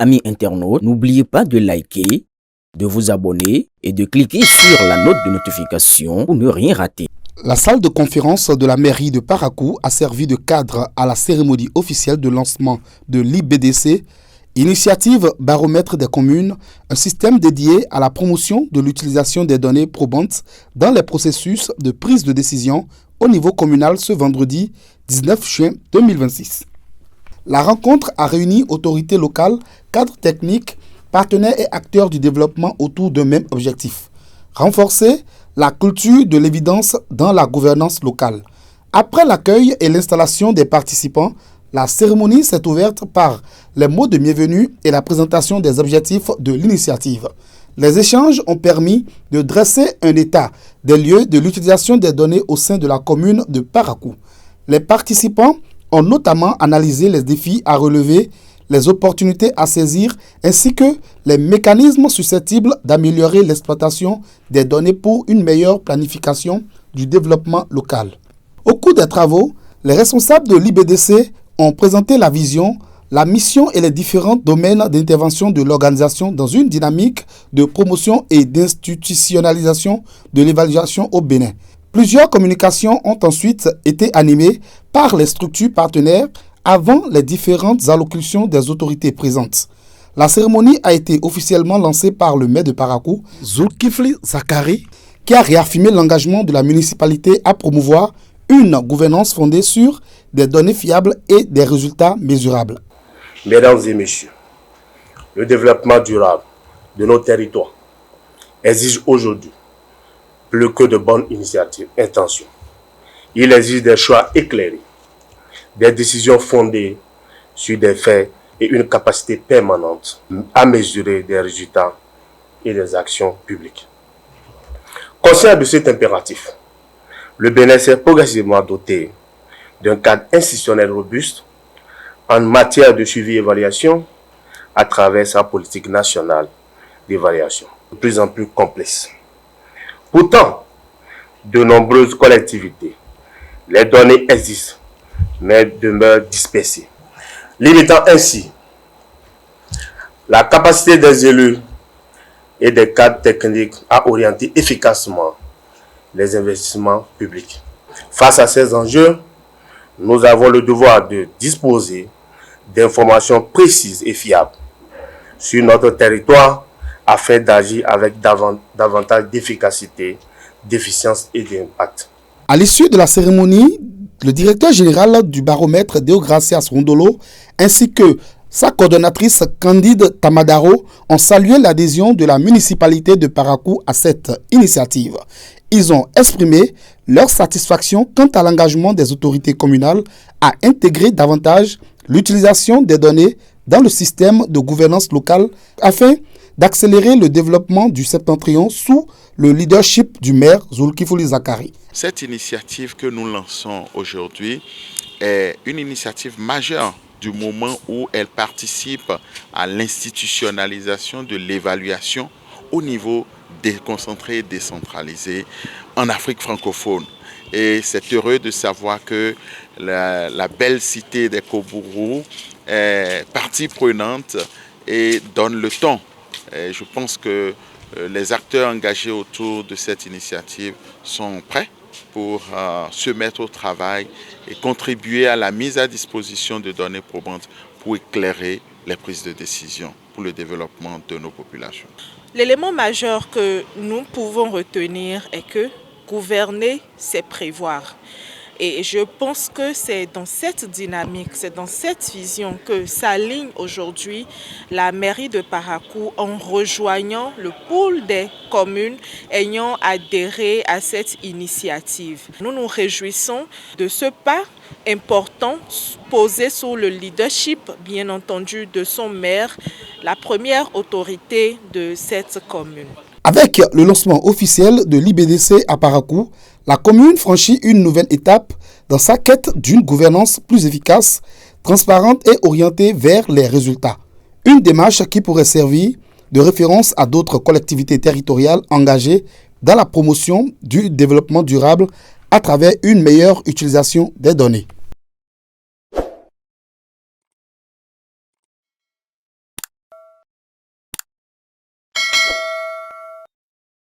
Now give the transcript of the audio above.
Amis internautes, n'oubliez pas de liker, de vous abonner et de cliquer sur la note de notification pour ne rien rater. La salle de conférence de la mairie de Parakou a servi de cadre à la cérémonie officielle de lancement de l'IBDC, Initiative Baromètre des communes, un système dédié à la promotion de l'utilisation des données probantes dans les processus de prise de décision au niveau communal ce vendredi 19 juin 2026. La rencontre a réuni autorités locales, cadres techniques, partenaires et acteurs du développement autour d'un même objectif: renforcer la culture de l'évidence dans la gouvernance locale. Après l'accueil et l'installation des participants, la cérémonie s'est ouverte par les mots de bienvenue et la présentation des objectifs de l'initiative. Les échanges ont permis de dresser un état des lieux de l'utilisation des données au sein de la commune de Parakou. Les participants ont notamment analysé les défis à relever, les opportunités à saisir, ainsi que les mécanismes susceptibles d'améliorer l'exploitation des données pour une meilleure planification du développement local. Au cours des travaux, les responsables de l'IBDC ont présenté la vision, la mission et les différents domaines d'intervention de l'organisation dans une dynamique de promotion et d'institutionnalisation de l'évaluation au Bénin. Plusieurs communications ont ensuite été animées par les structures partenaires avant les différentes allocutions des autorités présentes. La cérémonie a été officiellement lancée par le maire de Parakou, Zulkifli Zakari, qui a réaffirmé l'engagement de la municipalité à promouvoir une gouvernance fondée sur des données fiables et des résultats mesurables. Mesdames et messieurs, le développement durable de nos territoires exige aujourd'hui plus que de bonnes initiatives, intentions. Il exige des choix éclairés, des décisions fondées sur des faits et une capacité permanente à mesurer des résultats et des actions publiques. Conscient de cet impératif, le Bénin s'est progressivement doté d'un cadre institutionnel robuste en matière de suivi et évaluation à travers sa politique nationale d'évaluation, de plus en plus complexe. Pourtant, de nombreuses collectivités, les données existent, mais demeurent dispersées, limitant ainsi la capacité des élus et des cadres techniques à orienter efficacement les investissements publics. Face à ces enjeux, nous avons le devoir de disposer d'informations précises et fiables sur notre territoire afin d'agir avec davantage d'efficacité, d'efficience et d'impact. À l'issue de la cérémonie, le directeur général du baromètre, Deogracias Rondolo, ainsi que sa coordonnatrice Candide Tamadaro ont salué l'adhésion de la municipalité de Parakou à cette initiative. Ils ont exprimé leur satisfaction quant à l'engagement des autorités communales à intégrer davantage l'utilisation des données dans le système de gouvernance locale afin d'accélérer le développement du septentrion sous le leadership du maire Zulkifli Zakari. Cette initiative que nous lançons aujourd'hui est une initiative majeure du moment où elle participe à l'institutionnalisation de l'évaluation au niveau déconcentré et décentralisé en Afrique francophone. Et c'est heureux de savoir que la belle cité des Kobourou est partie prenante et donne le ton. Et je pense que les acteurs engagés autour de cette initiative sont prêts pour se mettre au travail et contribuer à la mise à disposition de données probantes pour éclairer les prises de décision pour le développement de nos populations. L'élément majeur que nous pouvons retenir est que gouverner, c'est prévoir. Et je pense que c'est dans cette dynamique, c'est dans cette vision que s'aligne aujourd'hui la mairie de Parakou en rejoignant le pool des communes ayant adhéré à cette initiative. Nous nous réjouissons de ce pas important posé sous le leadership, bien entendu, de son maire, la première autorité de cette commune. Avec le lancement officiel de l'IBDC à Parakou, la commune franchit une nouvelle étape dans sa quête d'une gouvernance plus efficace, transparente et orientée vers les résultats. Une démarche qui pourrait servir de référence à d'autres collectivités territoriales engagées dans la promotion du développement durable à travers une meilleure utilisation des données.